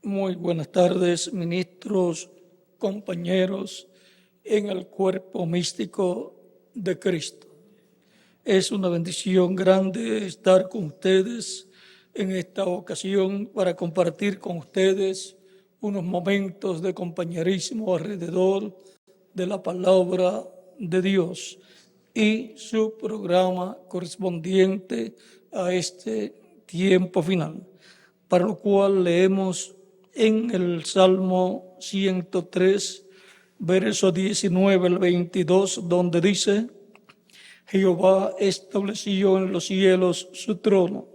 Muy buenas tardes, ministros, compañeros en el cuerpo místico de Cristo. Es una bendición grande estar con ustedes en esta ocasión para compartir con ustedes unos momentos de compañerismo alrededor de la palabra de Dios y su programa correspondiente a este tiempo final, para lo cual leemos en el Salmo 103, verso 19 al 22, donde dice: Jehová estableció en los cielos su trono,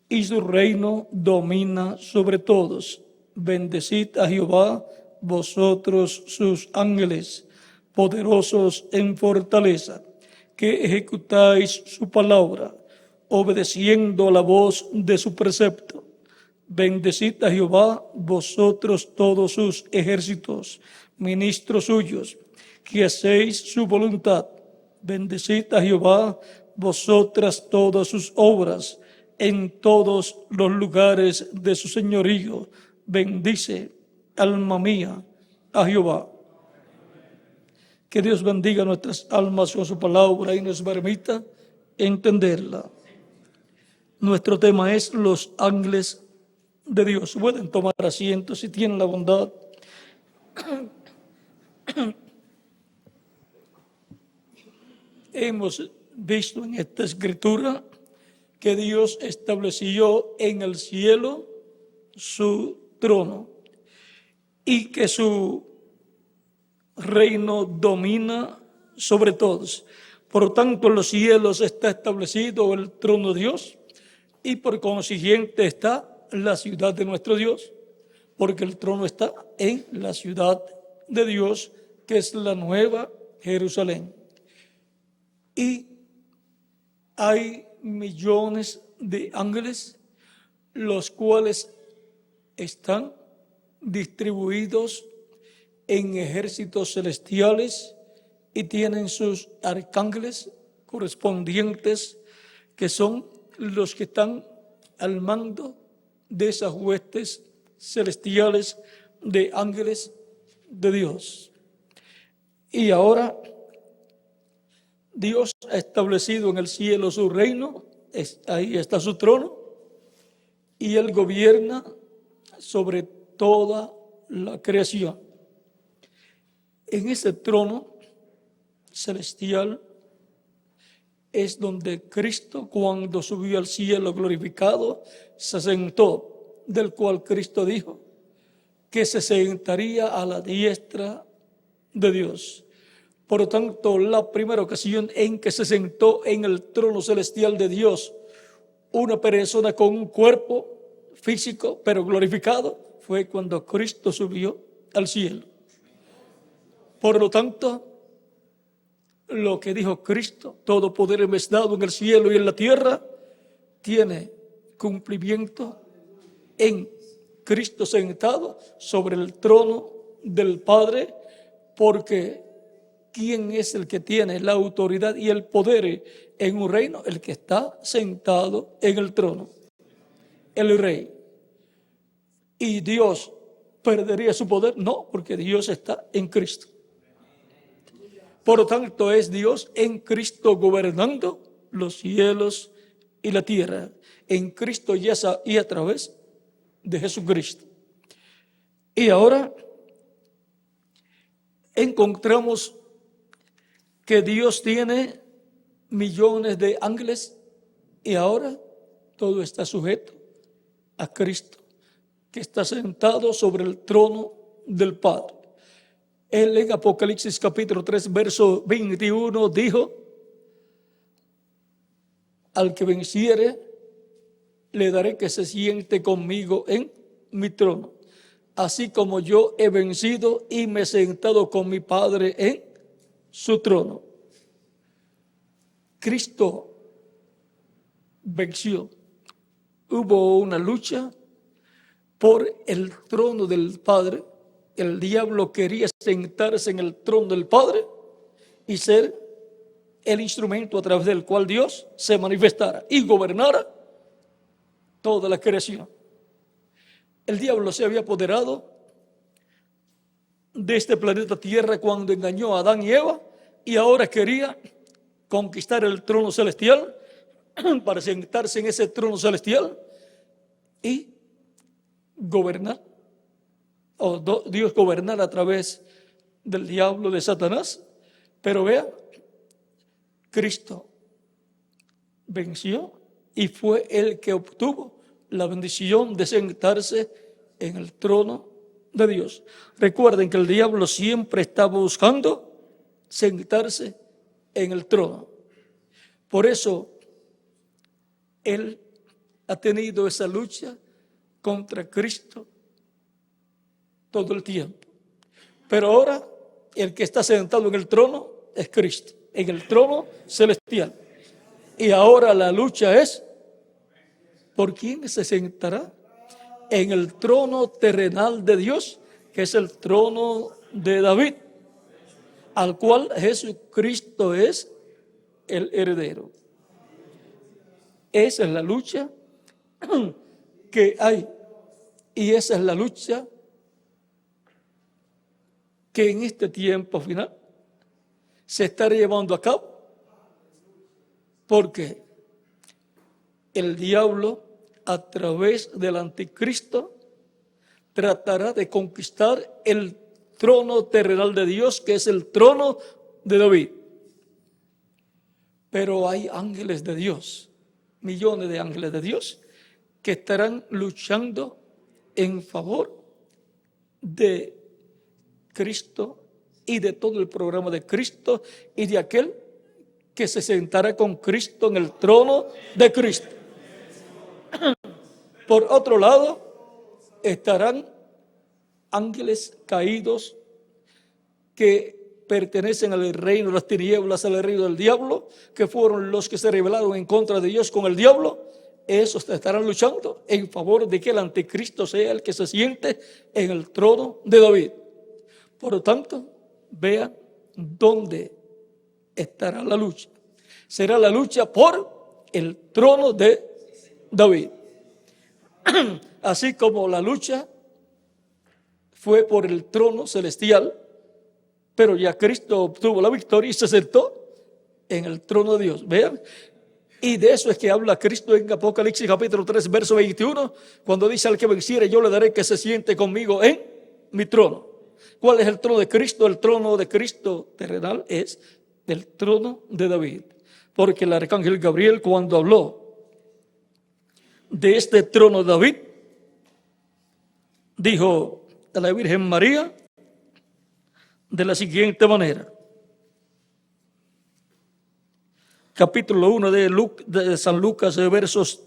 y su reino domina sobre todos. Bendecid a Jehová, vosotros sus ángeles, poderosos en fortaleza, que ejecutáis su palabra, obedeciendo la voz de su precepto. Bendecid a Jehová, vosotros todos sus ejércitos, ministros suyos, que hacéis su voluntad. Bendecid a Jehová, vosotras todas sus obras, en todos los lugares de su señorío. Bendice, alma mía, a Jehová. Que Dios bendiga nuestras almas con su palabra y nos permita entenderla. Nuestro tema es los ángeles de Dios. Pueden tomar asiento si tienen la bondad. Hemos visto en esta escritura que Dios estableció en el cielo su trono y que su reino domina sobre todos. Por tanto, en los cielos está establecido el trono de Dios y por consiguiente está la ciudad de nuestro Dios, porque el trono está en la ciudad de Dios, que es la Nueva Jerusalén. Y hay millones de ángeles, los cuales están distribuidos en ejércitos celestiales y tienen sus arcángeles correspondientes, que son los que están al mando de esas huestes celestiales de ángeles de Dios. Y ahora Dios ha establecido en el cielo su reino, ahí está su trono, y Él gobierna sobre toda la creación. En ese trono celestial es donde Cristo, cuando subió al cielo glorificado, se sentó, del cual Cristo dijo que se sentaría a la diestra de Dios. Por lo tanto, la primera ocasión en que se sentó en el trono celestial de Dios una persona con un cuerpo físico, pero glorificado, fue cuando Cristo subió al cielo. Por lo tanto, lo que dijo Cristo, todo poder me es dado en el cielo y en la tierra, tiene cumplimiento en Cristo sentado sobre el trono del Padre, porque ¿quién es el que tiene la autoridad y el poder en un reino? El que está sentado en el trono, el Rey. ¿Y Dios perdería su poder? No, porque Dios está en Cristo. Por lo tanto, es Dios en Cristo gobernando los cielos y la tierra, en Cristo y a través de Jesucristo. Y ahora encontramos que Dios tiene millones de ángeles y ahora todo está sujeto a Cristo, que está sentado sobre el trono del Padre. Él en Apocalipsis capítulo 3, verso 21 dijo: al que venciere, le daré que se siente conmigo en mi trono, así como yo he vencido y me he sentado con mi Padre en su trono. Cristo venció. Hubo una lucha por el trono del Padre. El diablo quería sentarse en el trono del Padre y ser el instrumento a través del cual Dios se manifestara y gobernara toda la creación. El diablo se había apoderado de este planeta Tierra cuando engañó a Adán y Eva, y ahora quería conquistar el trono celestial para sentarse en ese trono celestial y gobernar, o Dios gobernar a través del diablo, de Satanás. Pero vea, Cristo venció y fue el que obtuvo la bendición de sentarse en el trono de Dios. Recuerden que el diablo siempre estaba buscando sentarse en el trono. Por eso él ha tenido esa lucha contra Cristo todo el tiempo. Pero ahora el que está sentado en el trono es Cristo, en el trono celestial. Y ahora la lucha es ¿por quién se sentará en el trono terrenal de Dios, que es el trono de David, al cual Jesucristo es el heredero? Esa es la lucha que hay, y esa es la lucha que en este tiempo final se está llevando a cabo, porque el diablo, a través del anticristo, tratará de conquistar el trono terrenal de Dios, que es el trono de David. Pero hay ángeles de Dios, millones de ángeles de Dios, que estarán luchando en favor de Cristo y de todo el programa de Cristo y de aquel que se sentará con Cristo en el trono de Cristo. Por otro lado, estarán ángeles caídos que pertenecen al reino de las tinieblas, al reino del diablo, que fueron los que se rebelaron en contra de Dios con el diablo. Esos estarán luchando en favor de que el anticristo sea el que se siente en el trono de David. Por lo tanto, vean dónde estará la lucha. Será la lucha por el trono de David. Así como la lucha fue por el trono celestial, pero ya Cristo obtuvo la victoria y se sentó en el trono de Dios. Vean, y de eso es que habla Cristo en Apocalipsis capítulo 3, verso 21, cuando dice: al que venciere yo le daré que se siente conmigo en mi trono. ¿Cuál es el trono de Cristo? El trono de Cristo terrenal es el trono de David, porque el arcángel Gabriel, cuando habló de este trono de David, dijo a la Virgen María de la siguiente manera. Capítulo 1 de San Lucas, versos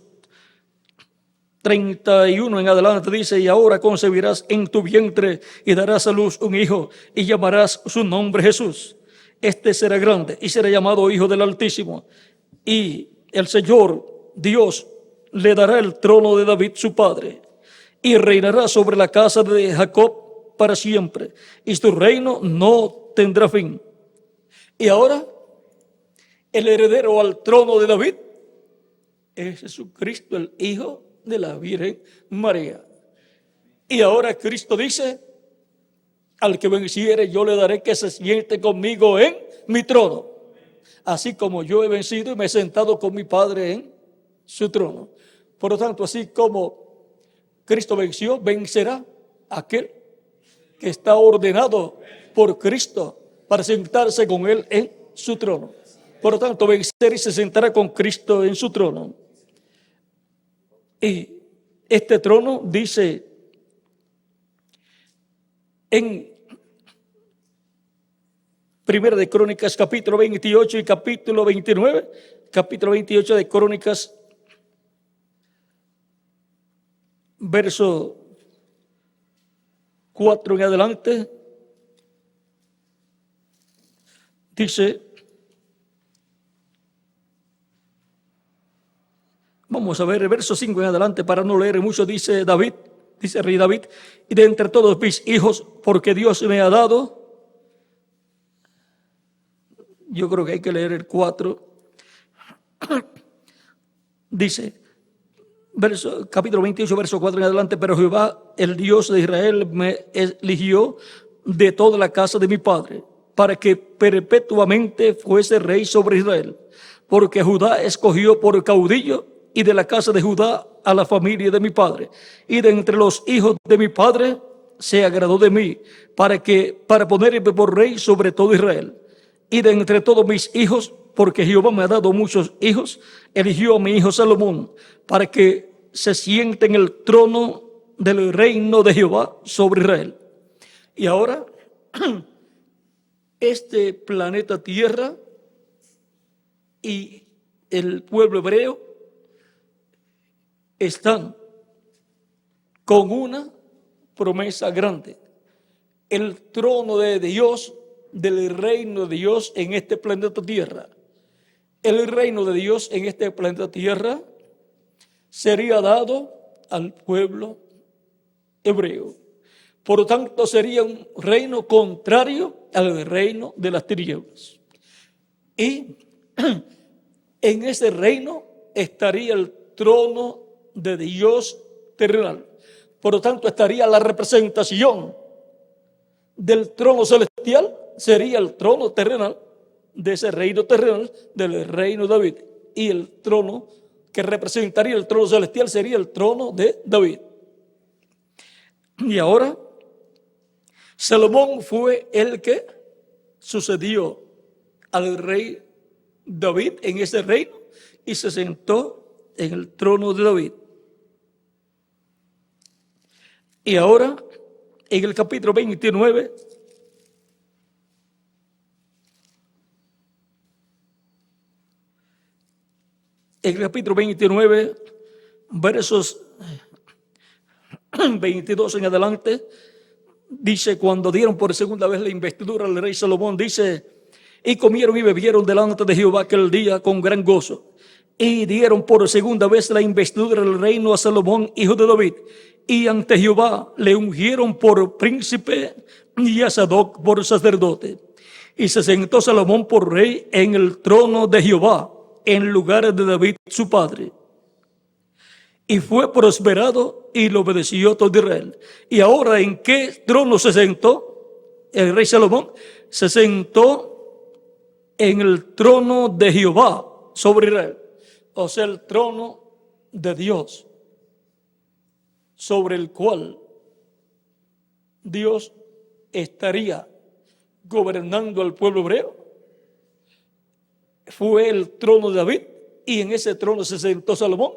31 en adelante, dice: y ahora concebirás en tu vientre y darás a luz un hijo y llamarás su nombre Jesús. Este será grande y será llamado Hijo del Altísimo, y el Señor Dios le dará el trono de David su padre, y reinará sobre la casa de Jacob para siempre, y su reino no tendrá fin. Y ahora el heredero al trono de David es Jesucristo, el Hijo de la Virgen María. Y ahora Cristo dice: al que venciere yo le daré que se siente conmigo en mi trono, así como yo he vencido y me he sentado con mi Padre en su trono. Por lo tanto, así como Cristo venció, vencerá aquel que está ordenado por Cristo para sentarse con él en su trono. Por lo tanto, vencer y se sentará con Cristo en su trono. Y este trono dice en Primera de Crónicas capítulo 28 y capítulo 29, capítulo 28 de Crónicas, verso 4 en adelante, dice, vamos a ver el verso 5 en adelante para no leer mucho, dice David, dice rey David: y de entre todos mis hijos, porque Dios me ha dado. Yo creo que hay que leer el 4. Dice, capítulo 28, verso 4 en adelante: pero Jehová el Dios de Israel, me eligió de toda la casa de mi padre, para que perpetuamente fuese rey sobre Israel. Porque Judá escogió por caudillo, y de la casa de Judá a la familia de mi padre, y de entre los hijos de mi padre se agradó de mí, para ponerme por rey sobre todo Israel. Y de entre todos mis hijos, porque Jehová me ha dado muchos hijos, eligió a mi hijo Salomón, para que se siente en el trono del reino de Jehová sobre Israel. Y ahora, este planeta Tierra y el pueblo hebreo están con una promesa grande. El trono de Dios, del reino de Dios en este planeta Tierra. El reino de Dios en este planeta Tierra sería dado al pueblo hebreo. Por lo tanto, sería un reino contrario al reino de las tinieblas. Y en ese reino estaría el trono de Dios terrenal. Por lo tanto, estaría la representación del trono celestial, sería el trono terrenal, de ese reino terrenal, del reino de David. Y el trono que representaría el trono celestial sería el trono de David. Y ahora, Salomón fue el que sucedió al rey David en ese reino y se sentó en el trono de David. Y ahora, en el capítulo 29, versos 22 en adelante, dice: cuando dieron por segunda vez la investidura al rey Salomón, dice: y comieron y bebieron delante de Jehová aquel día con gran gozo, y dieron por segunda vez la investidura del reino a Salomón, hijo de David, y ante Jehová le ungieron por príncipe y a Sadoc por sacerdote. Y se sentó Salomón por rey en el trono de Jehová, en lugar de David su padre. Y fue prosperado y lo obedeció todo Israel. Y ahora, ¿en qué trono se sentó el rey Salomón? Se sentó en el trono de Jehová sobre Israel. O sea, el trono de Dios, sobre el cual Dios estaría gobernando al pueblo hebreo. Fue el trono de David, y en ese trono se sentó Salomón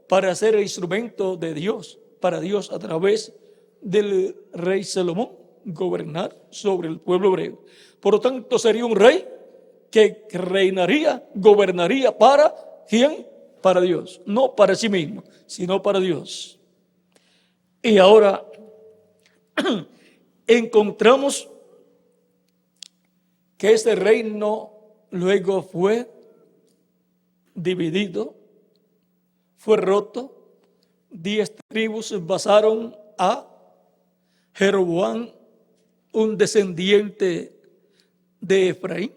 para ser el instrumento de Dios, para Dios a través del rey Salomón gobernar sobre el pueblo hebreo. Por lo tanto, sería un rey que reinaría, gobernaría para ¿quién? Para Dios, no para sí mismo, sino para Dios. Y ahora encontramos que ese reino luego fue dividido, fue roto. 10 tribus pasaron a Jeroboam, un descendiente de Efraín.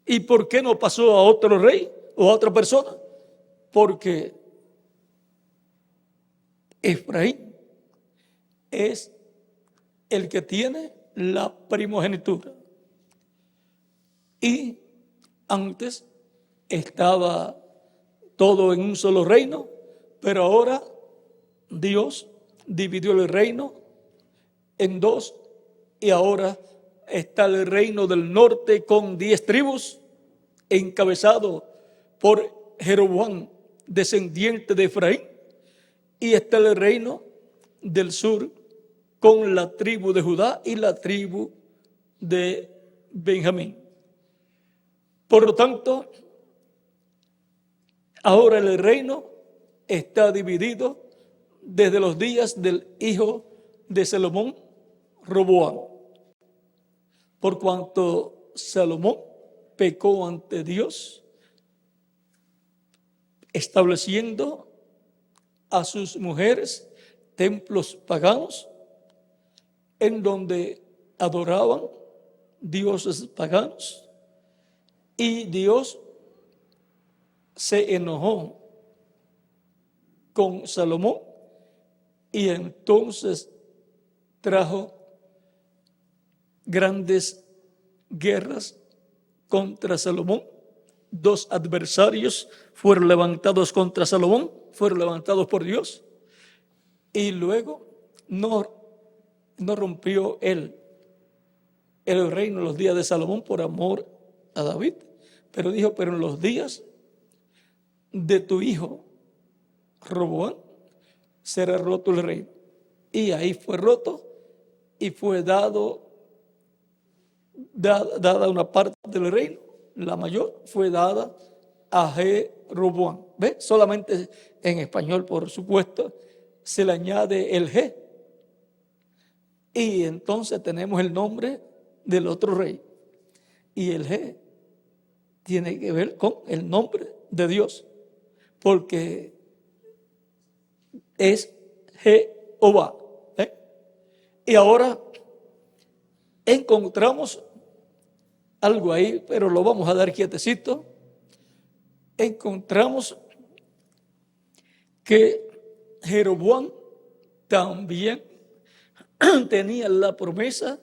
¿Y por qué no pasó a otro rey o a otra persona? Porque Efraín es el que tiene la primogenitura. Y antes estaba todo en un solo reino, pero ahora Dios dividió el reino en dos, y ahora está el reino del norte con 10 tribus, encabezado por Jeroboam, descendiente de Efraín, y está el reino del sur con la tribu de Judá y la tribu de Benjamín. Por lo tanto, ahora el reino está dividido desde los días del hijo de Salomón, Roboam, por cuanto Salomón pecó ante Dios, estableciendo a sus mujeres templos paganos en donde adoraban dioses paganos, y Dios se enojó con Salomón, y entonces trajo grandes guerras contra Salomón. Dos adversarios fueron levantados contra Salomón, fueron levantados por Dios. Y luego no rompió el reino en los días de Salomón por amor a David, pero dijo, pero en los días de tu hijo Roboam será roto el reino. Y ahí fue roto y fue dada una parte del reino, la mayor fue dada a Jeroboam. ¿Ve? Solamente en español, por supuesto, se le añade el G. Y entonces tenemos el nombre del otro rey. Y el G tiene que ver con el nombre de Dios, porque es Jehová. Y ahora encontramos algo ahí, pero lo vamos a dar quietecito. Encontramos que Jeroboam también tenía la promesa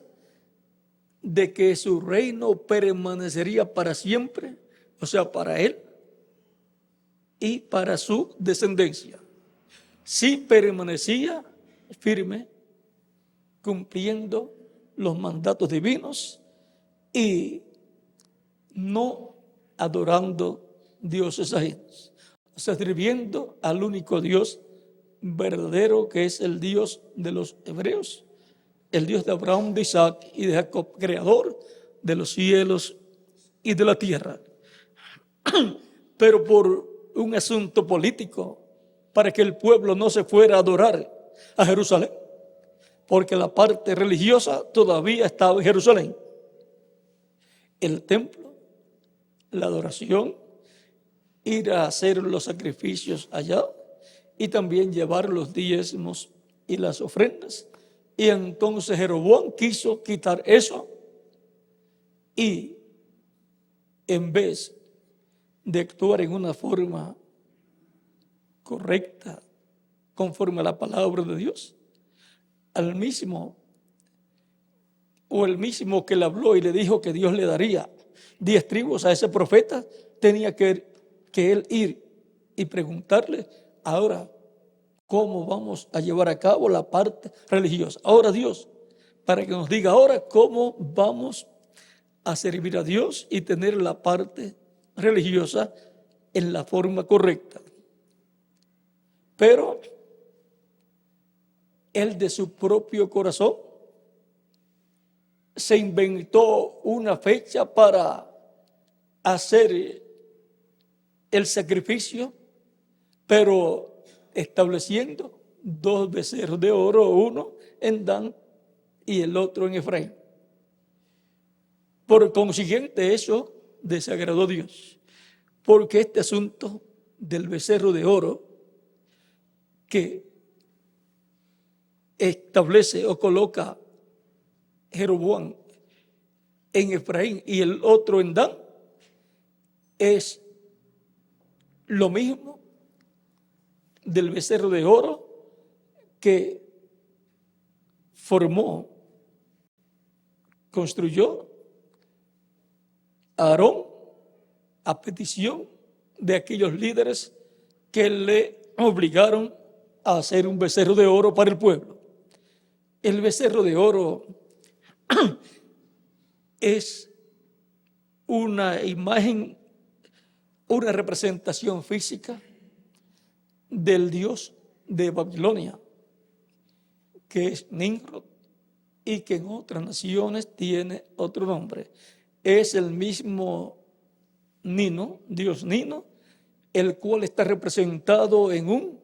de que su reino permanecería para siempre, o sea, para él y para su descendencia. Si permanecía firme, cumpliendo los mandatos divinos y no adorando dioses ajenos, o sea, sirviendo al único Dios verdadero, que es el Dios de los hebreos, el Dios de Abraham, de Isaac y de Jacob, creador de los cielos y de la tierra. Pero por un asunto político, para que el pueblo no se fuera a adorar a Jerusalén, porque la parte religiosa todavía estaba en Jerusalén. El templo, la adoración, ir a hacer los sacrificios allá y también llevar los diezmos y las ofrendas. Y entonces Jeroboam quiso quitar eso y en vez de actuar en una forma correcta, conforme a la palabra de Dios, el mismo que le habló y le dijo que Dios le daría 10 tribus a ese profeta, tenía que él ir y preguntarle, ahora, ¿cómo vamos a llevar a cabo la parte religiosa? Ahora Dios, para que nos diga ahora cómo vamos a servir a Dios y tener la parte religiosa en la forma correcta. Pero él de su propio corazón se inventó una fecha para hacer el sacrificio, pero estableciendo 2 becerros de oro, uno en Dan y el otro en Efraín. Por consiguiente, eso desagradó a Dios, porque este asunto del becerro de oro que establece o coloca Jeroboam en Efraín y el otro en Dan es lo mismo del becerro de oro que construyó Aarón a petición de aquellos líderes que le obligaron a hacer un becerro de oro para el pueblo. El becerro de oro es una imagen, una representación física del dios de Babilonia, que es Nimrod, y que en otras naciones tiene otro nombre. Es el mismo Nino, dios Nino, el cual está representado en un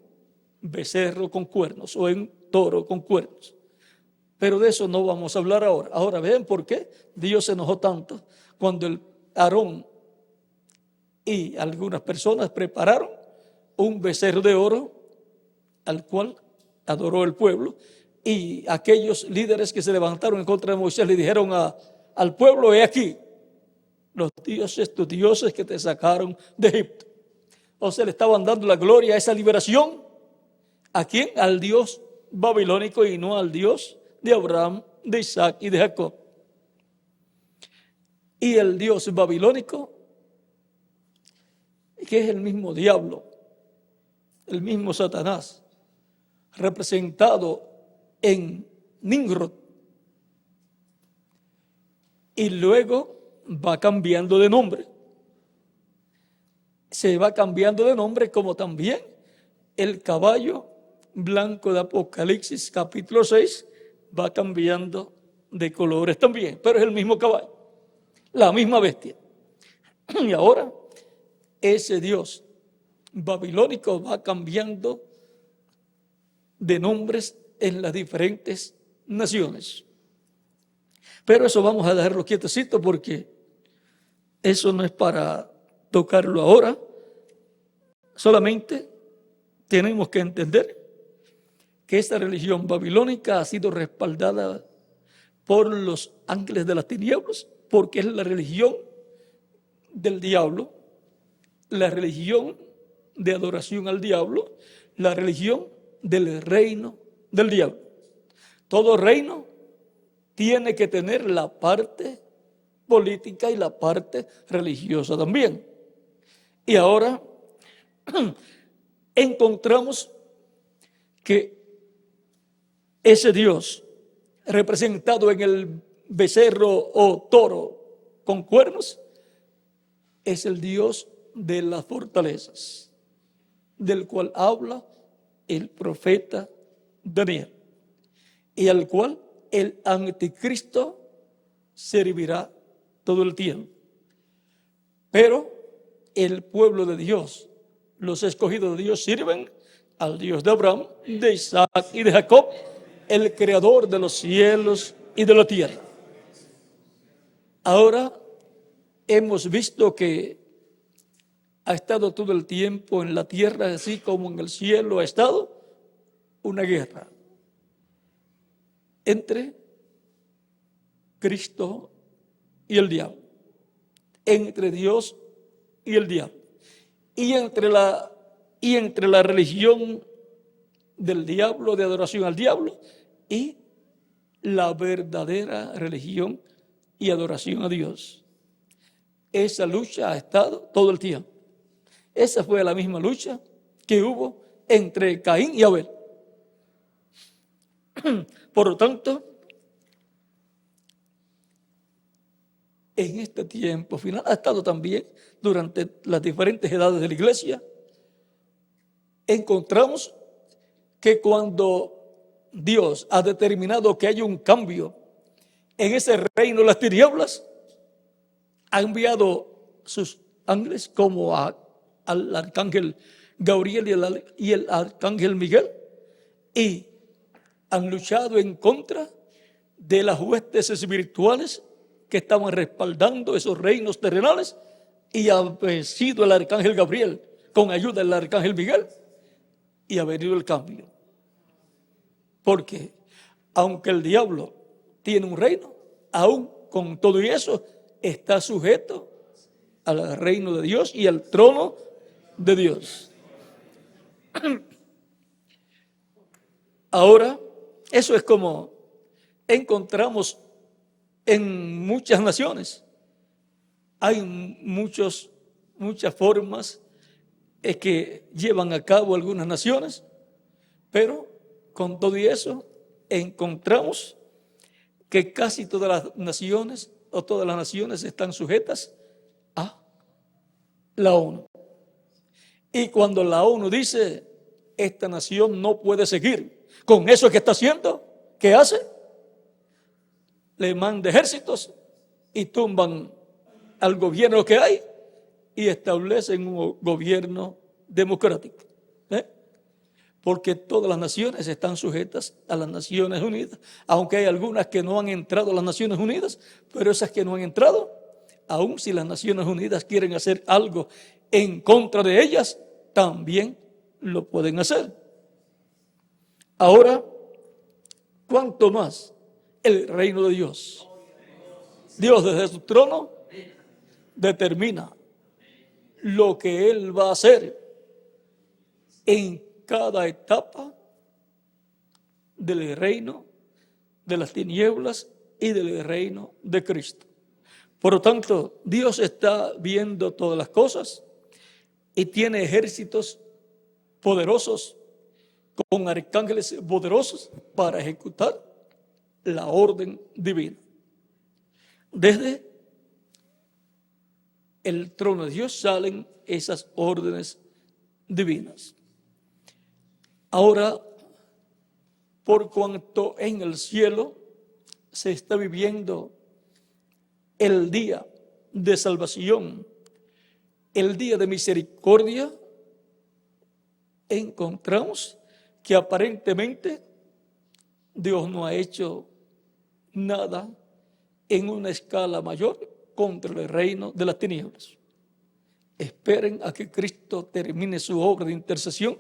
becerro con cuernos o en toro con cuernos. Pero de eso no vamos a hablar ahora. Ahora vean por qué Dios se enojó tanto cuando el Aarón y algunas personas prepararon un becerro de oro al cual adoró el pueblo, y aquellos líderes que se levantaron en contra de Moisés le dijeron al pueblo: he aquí los dioses, tus dioses que te sacaron de Egipto. O sea, le estaban dando la gloria a esa liberación. ¿A quién? Al dios babilónico y no al dios de Abraham, de Isaac y de Jacob. Y el Dios babilónico, que es el mismo diablo, el mismo Satanás, representado en Nimrod, y luego va cambiando de nombre. Se va cambiando de nombre, como también el caballo blanco de Apocalipsis capítulo 6 va cambiando de colores también, pero es el mismo caballo, la misma bestia. Y ahora ese Dios babilónico va cambiando de nombres en las diferentes naciones. Pero eso vamos a dejarlo quietecito porque eso no es para tocarlo ahora. Solamente tenemos que entender que esta religión babilónica ha sido respaldada por los ángeles de las tinieblas, porque es la religión del diablo, la religión de adoración al diablo, la religión del reino del diablo. Todo reino tiene que tener la parte política y la parte religiosa también. Y ahora encontramos que ese Dios representado en el becerro o toro con cuernos es el Dios de las fortalezas, del cual habla el profeta Daniel, y al cual el anticristo servirá todo el tiempo. Pero el pueblo de Dios, los escogidos de Dios, sirven al Dios de Abraham, de Isaac y de Jacob, el creador de los cielos y de la tierra. Ahora hemos visto que ha estado todo el tiempo en la tierra, así como en el cielo ha estado una guerra entre Cristo y el diablo, entre Dios y el diablo, y entre la religión del diablo, de adoración al diablo, y la verdadera religión y adoración a Dios. Esa lucha ha estado todo el tiempo. Esa fue la misma lucha que hubo entre Caín y Abel. Por lo tanto, en este tiempo final ha estado también durante las diferentes edades de la iglesia. Encontramos que cuando Dios ha determinado que haya un cambio en ese reino de las tinieblas, ha enviado sus ángeles como al arcángel Gabriel y el arcángel Miguel, y han luchado en contra de las huestes espirituales que estaban respaldando esos reinos terrenales, y ha vencido el arcángel Gabriel con ayuda del arcángel Miguel, y ha venido el cambio. Porque aunque el diablo tiene un reino, aún con todo y eso está sujeto al reino de Dios y al trono de Dios. Ahora, eso es como encontramos en muchas naciones. Hay muchas formas que llevan a cabo algunas naciones, pero con todo y eso encontramos que casi todas las naciones o todas las naciones están sujetas a la ONU. Y cuando la ONU dice, esta nación no puede seguir con eso que está haciendo, ¿qué hace? Le manda ejércitos y tumban al gobierno que hay y establecen un gobierno democrático. Porque todas las naciones están sujetas a las Naciones Unidas, aunque hay algunas que no han entrado a las Naciones Unidas, pero esas que no han entrado, aun si las Naciones Unidas quieren hacer algo en contra de ellas, también lo pueden hacer. Ahora, ¿cuánto más el reino de Dios? Dios desde su trono determina lo que Él va a hacer en cada etapa del reino de las tinieblas y del reino de Cristo. Por lo tanto, Dios está viendo todas las cosas y tiene ejércitos poderosos con arcángeles poderosos para ejecutar la orden divina. Desde el trono de Dios salen esas órdenes divinas. Ahora, por cuanto en el cielo se está viviendo el día de salvación, el día de misericordia, encontramos que aparentemente Dios no ha hecho nada en una escala mayor contra el reino de las tinieblas. Esperen a que Cristo termine su obra de intercesión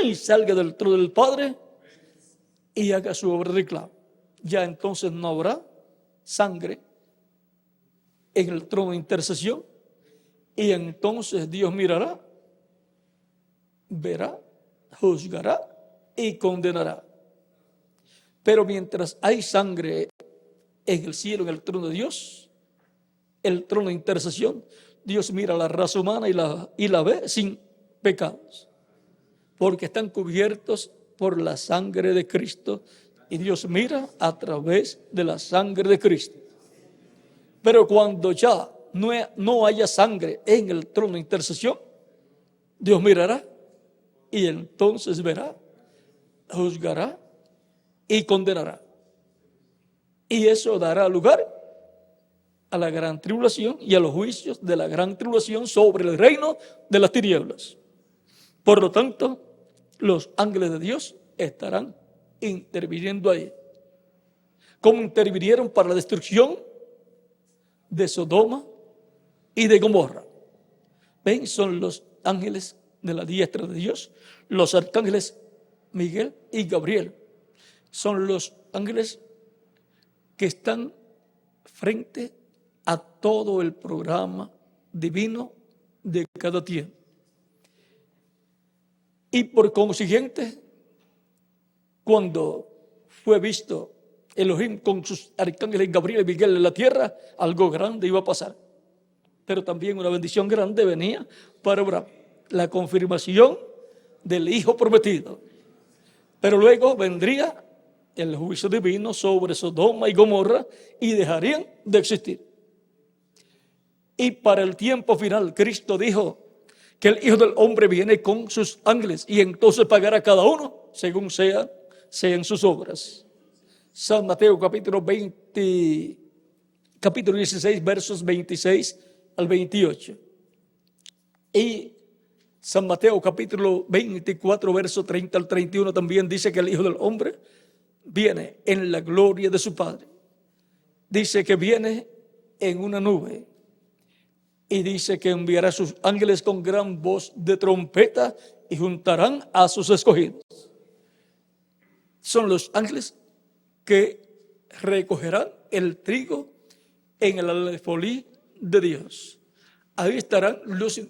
y salga del trono del Padre y haga su obra de reclamo. Ya entonces no habrá sangre en el trono de intercesión, y entonces Dios mirará, verá, juzgará y condenará. Pero mientras hay sangre en el cielo, en el trono de Dios, el trono de intercesión, Dios mira a la raza humana y la ve sin pecados, porque están cubiertos por la sangre de Cristo, y Dios mira a través de la sangre de Cristo. Pero cuando ya no haya sangre en el trono de intercesión, Dios mirará y entonces verá, juzgará y condenará. Y eso dará lugar a la gran tribulación y a los juicios de la gran tribulación sobre el reino de las tinieblas. Por lo tanto, los ángeles de Dios estarán interviniendo ahí, como intervinieron para la destrucción de Sodoma y de Gomorra. ¿Ven? Son los ángeles de la diestra de Dios, los arcángeles Miguel y Gabriel. Son los ángeles que están frente a todo el programa divino de cada tiempo. Y por consiguiente, cuando fue visto Elohim con sus arcángeles Gabriel y Miguel en la tierra, algo grande iba a pasar. Pero también una bendición grande venía para Abraham, la confirmación del hijo prometido. Pero luego vendría el juicio divino sobre Sodoma y Gomorra y dejarían de existir. Y para el tiempo final, Cristo dijo que el Hijo del Hombre viene con sus ángeles y entonces pagará cada uno según sean sus obras. San Mateo capítulo 16, versos 26 al 28. Y San Mateo capítulo 24, verso 30 al 31 también dice que el Hijo del Hombre viene en la gloria de su Padre. Dice que viene en una nube. Y dice que enviará a sus ángeles con gran voz de trompeta y juntarán a sus escogidos. Son los ángeles que recogerán el trigo en el alfolí de Dios. Ahí estarán los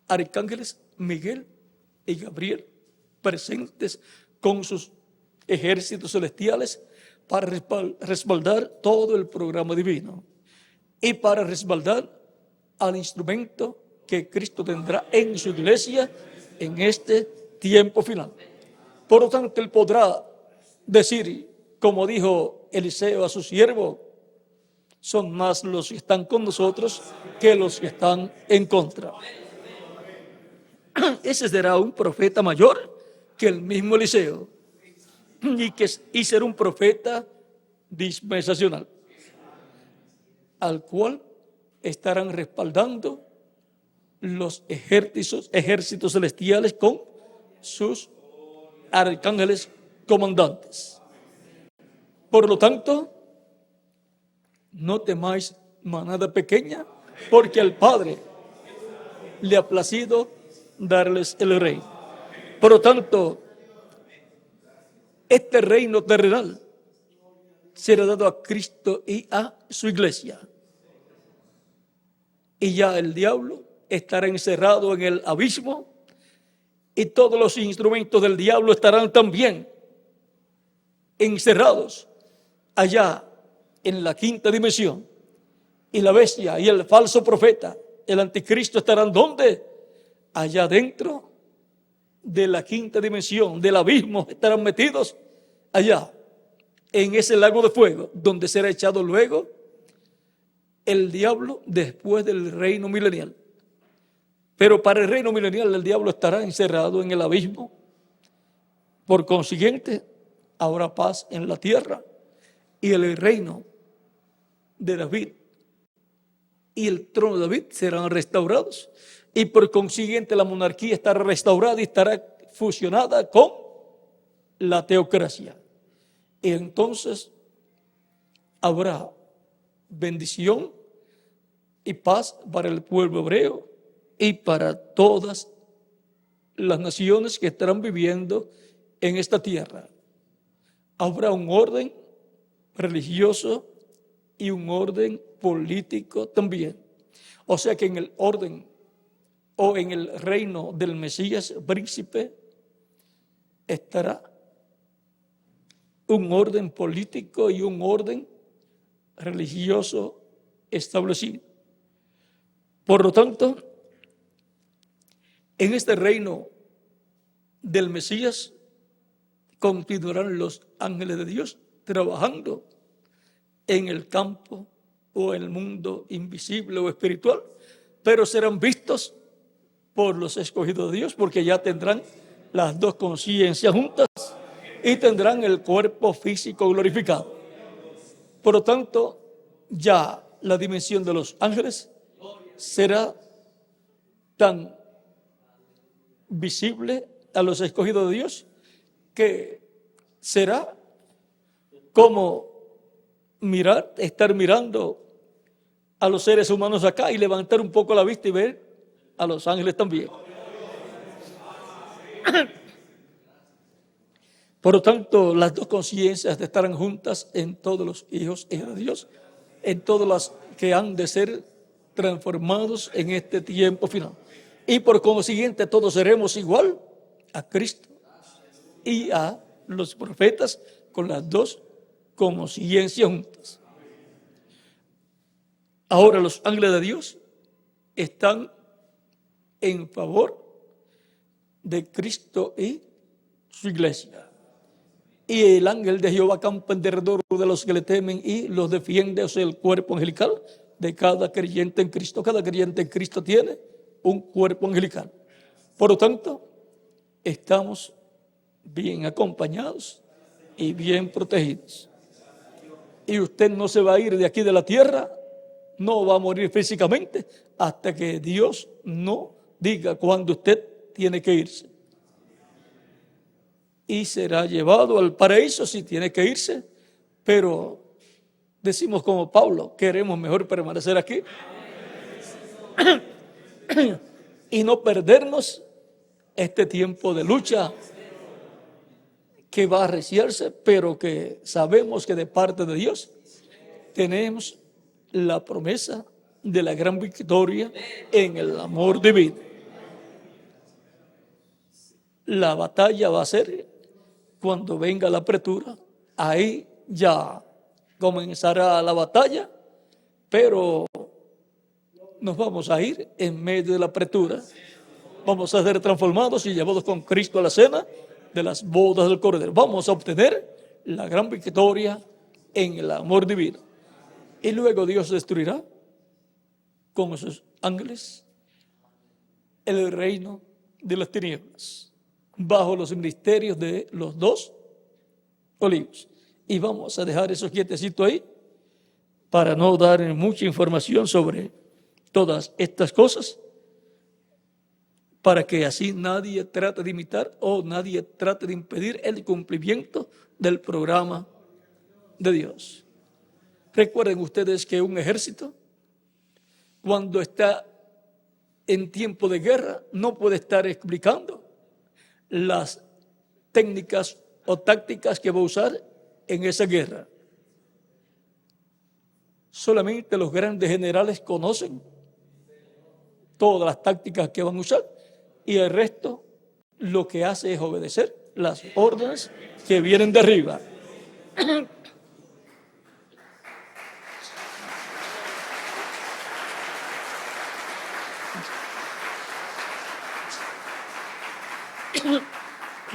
arcángeles Miguel y Gabriel presentes con sus ejércitos celestiales para respaldar todo el programa divino y para respaldar al instrumento que Cristo tendrá en su iglesia en este tiempo final. Por lo tanto, él podrá decir, como dijo Eliseo a su siervo, son más los que están con nosotros que los que están en contra. Ese será un profeta mayor que el mismo Eliseo y será un profeta dispensacional, al cual estarán respaldando los ejércitos celestiales con sus arcángeles comandantes. Por lo tanto, no temáis manada pequeña, porque al Padre le ha placido darles el reino. Por lo tanto, este reino terrenal será dado a Cristo y a su iglesia. Y ya el diablo estará encerrado en el abismo y todos los instrumentos del diablo estarán también encerrados allá en la quinta dimensión. Y la bestia y el falso profeta, el anticristo, estarán ¿dónde? Allá dentro de la quinta dimensión, del abismo, estarán metidos allá, en ese lago de fuego, donde será echado luego el diablo después del reino milenial. Pero para el reino milenial el diablo estará encerrado en el abismo. Por consiguiente, habrá paz en la tierra y el reino de David y el trono de David serán restaurados. Y por consiguiente la monarquía estará restaurada y estará fusionada con la teocracia. Y entonces habrá bendición y paz para el pueblo hebreo y para todas las naciones que estarán viviendo en esta tierra. Habrá un orden religioso y un orden político también. O sea que en el orden o en el reino del Mesías príncipe estará un orden político y un orden religioso establecido. Por lo tanto, en este reino del Mesías continuarán los ángeles de Dios trabajando en el campo o en el mundo invisible o espiritual, pero serán vistos por los escogidos de Dios, porque ya tendrán las dos conciencias juntas y tendrán el cuerpo físico glorificado. Por lo tanto, ya la dimensión de los ángeles será tan visible a los escogidos de Dios que será como estar mirando a los seres humanos acá y levantar un poco la vista y ver a los ángeles también. Por lo tanto, las dos conciencias estarán juntas en todos los hijos y hijas de Dios, en todos los que han de ser transformados en este tiempo final. Y por consiguiente, todos seremos igual a Cristo y a los profetas con las dos conciencias juntas. Ahora los ángeles de Dios están en favor de Cristo y su iglesia. Y el ángel de Jehová campa en derredor de los que le temen y los defiende, o sea, el cuerpo angelical de cada creyente en Cristo. Cada creyente en Cristo tiene un cuerpo angelical. Por lo tanto, estamos bien acompañados y bien protegidos. Y usted no se va a ir de aquí de la tierra, no va a morir físicamente hasta que Dios no diga cuándo usted tiene que irse. Y será llevado al paraíso si tiene que irse, pero decimos como Pablo, queremos mejor permanecer aquí y no perdernos este tiempo de lucha que va a arreciarse, pero que sabemos que de parte de Dios tenemos la promesa de la gran victoria en el amor divino. La batalla va a ser cuando venga la apretura, ahí ya comenzará la batalla, pero nos vamos a ir en medio de la apretura. Vamos a ser transformados y llevados con Cristo a la cena de las bodas del Cordero. Vamos a obtener la gran victoria en el amor divino. Y luego Dios destruirá con sus ángeles el reino de las tinieblas, bajo los ministerios de los dos olivos. Y vamos a dejar eso quietecito ahí para no dar mucha información sobre todas estas cosas, para que así nadie trate de imitar o nadie trate de impedir el cumplimiento del programa de Dios. Recuerden ustedes que un ejército, cuando está en tiempo de guerra, no puede estar explicando las técnicas o tácticas que va a usar en esa guerra. Solamente los grandes generales conocen todas las tácticas que van a usar y el resto lo que hace es obedecer las órdenes que vienen de arriba.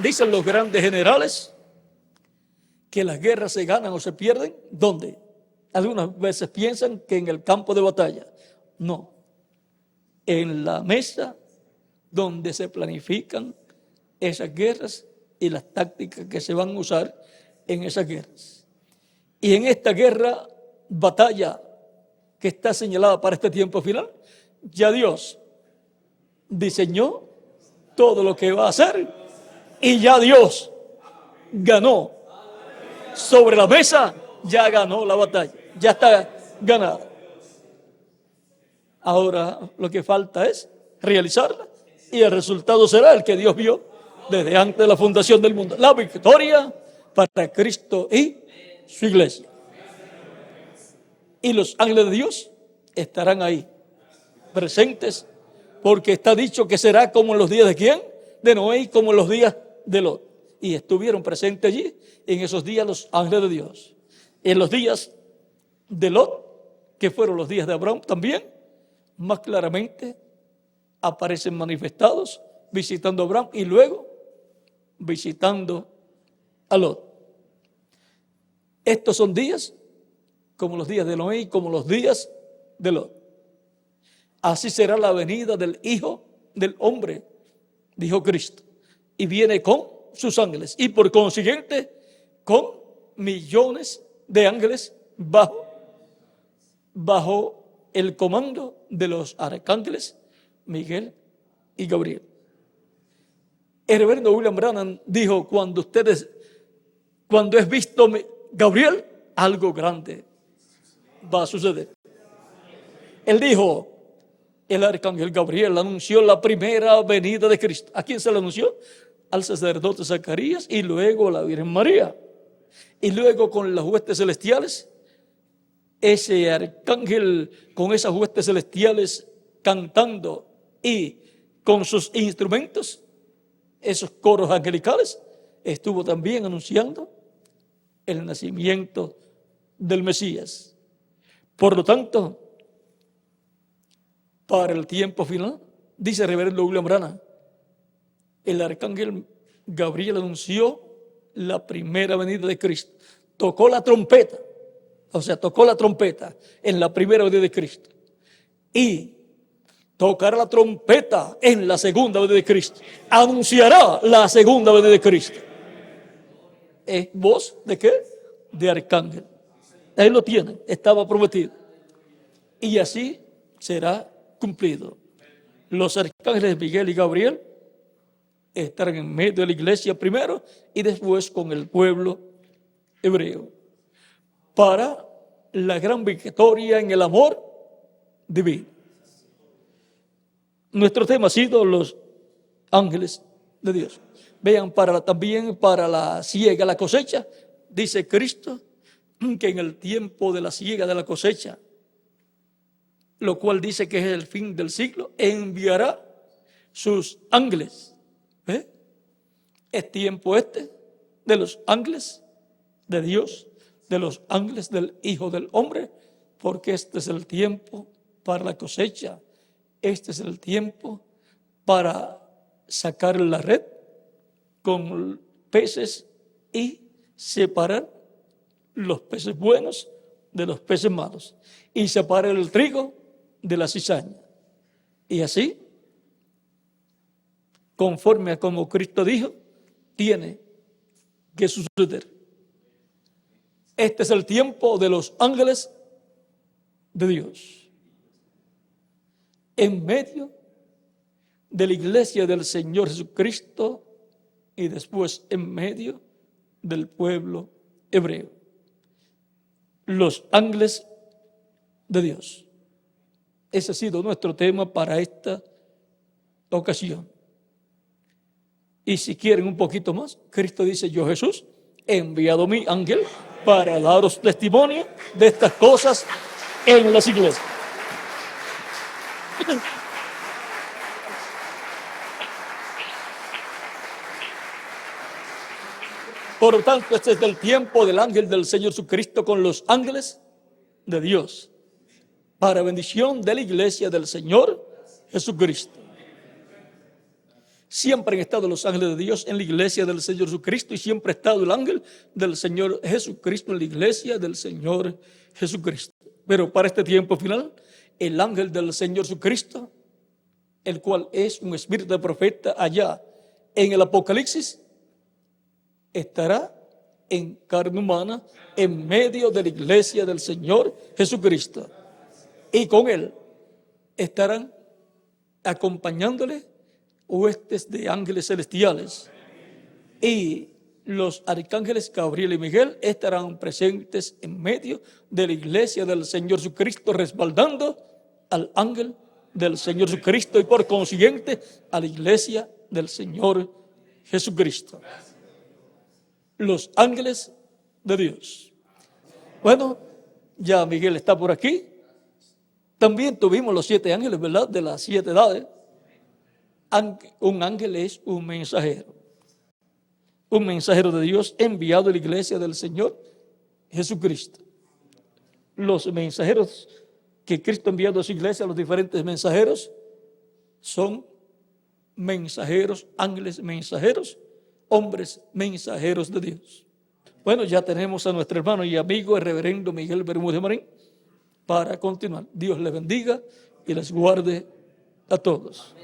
Dicen los grandes generales que las guerras se ganan o se pierden. ¿Dónde? Algunas veces piensan que en el campo de batalla. No. En la mesa donde se planifican esas guerras y las tácticas que se van a usar en esas guerras. Y en esta guerra, batalla que está señalada para este tiempo final, ya Dios diseñó todo lo que va a hacer y ya Dios ganó. Sobre la mesa ya ganó la batalla, ya está ganada. Ahora lo que falta es realizarla y el resultado será el que Dios vio desde antes de la fundación del mundo. La victoria para Cristo y su iglesia. Y los ángeles de Dios estarán ahí, presentes, porque está dicho que será como en los días de ¿quién? De Noé y como en los días de Lot. Y estuvieron presentes allí en esos días los ángeles de Dios. En los días de Lot, que fueron los días de Abraham también, más claramente aparecen manifestados visitando a Abraham y luego visitando a Lot. Estos son días como los días de Noé y como los días de Lot. Así será la venida del Hijo del Hombre, dijo Cristo, y viene con sus ángeles y por consiguiente con millones de ángeles bajo el comando de los arcángeles Miguel y Gabriel. El reverendo William Branham dijo, cuando es visto Gabriel, algo grande va a suceder. Él dijo, el arcángel Gabriel anunció la primera venida de Cristo. ¿A quién se le anunció? Al sacerdote Zacarías y luego a la Virgen María. Y luego con las huestes celestiales, ese arcángel con esas huestes celestiales cantando y con sus instrumentos, esos coros angelicales, estuvo también anunciando el nacimiento del Mesías. Por lo tanto, para el tiempo final, dice el reverendo William Branham, el arcángel Gabriel anunció la primera venida de Cristo. Tocó la trompeta en la primera venida de Cristo. Y tocará la trompeta en la segunda venida de Cristo. Anunciará la segunda venida de Cristo. ¿Es voz de qué? De arcángel. Ahí lo tienen, estaba prometido. Y así será cumplido. Los arcángeles Miguel y Gabriel estarán en medio de la iglesia primero y después con el pueblo hebreo para la gran victoria en el amor divino. Nuestro tema ha sido los ángeles de Dios. Vean, también para la siega, la cosecha, dice Cristo que en el tiempo de la siega, de la cosecha, lo cual dice que es el fin del siglo, enviará sus ángeles. Es tiempo de los ángeles de Dios, de los ángeles del Hijo del Hombre, porque este es el tiempo para la cosecha. Este es el tiempo para sacar la red con peces y separar los peces buenos de los peces malos y separar el trigo de la cizaña. Y así, conforme a como Cristo dijo, tiene que suceder. Este es el tiempo de los ángeles de Dios. En medio de la iglesia del Señor Jesucristo y después en medio del pueblo hebreo. Los ángeles de Dios. Ese ha sido nuestro tema para esta ocasión. Y si quieren un poquito más, Cristo dice, yo Jesús he enviado mi ángel para daros testimonio de estas cosas en las iglesias. Por lo tanto, este es el tiempo del ángel del Señor Jesucristo con los ángeles de Dios, para bendición de la iglesia del Señor Jesucristo. Siempre han estado los ángeles de Dios en la iglesia del Señor Jesucristo y siempre ha estado el ángel del Señor Jesucristo en la iglesia del Señor Jesucristo. Pero para este tiempo final, el ángel del Señor Jesucristo, el cual es un espíritu de profeta allá en el Apocalipsis, estará en carne humana en medio de la iglesia del Señor Jesucristo. Y con él estarán acompañándole huestes de ángeles celestiales. Y los arcángeles Gabriel y Miguel estarán presentes en medio de la iglesia del Señor Jesucristo, respaldando al ángel del Señor Jesucristo y por consiguiente a la iglesia del Señor Jesucristo. Los ángeles de Dios. Bueno, ya Miguel está por aquí. También tuvimos los 7 ángeles, ¿verdad? De las 7 edades. Un ángel es un mensajero de Dios enviado a la iglesia del Señor Jesucristo. Los mensajeros que Cristo ha enviado a su iglesia, los diferentes mensajeros, son mensajeros, ángeles mensajeros, hombres mensajeros de Dios. Bueno, ya tenemos a nuestro hermano y amigo, el reverendo Miguel Bermúdez Marín, para continuar. Dios les bendiga y les guarde a todos.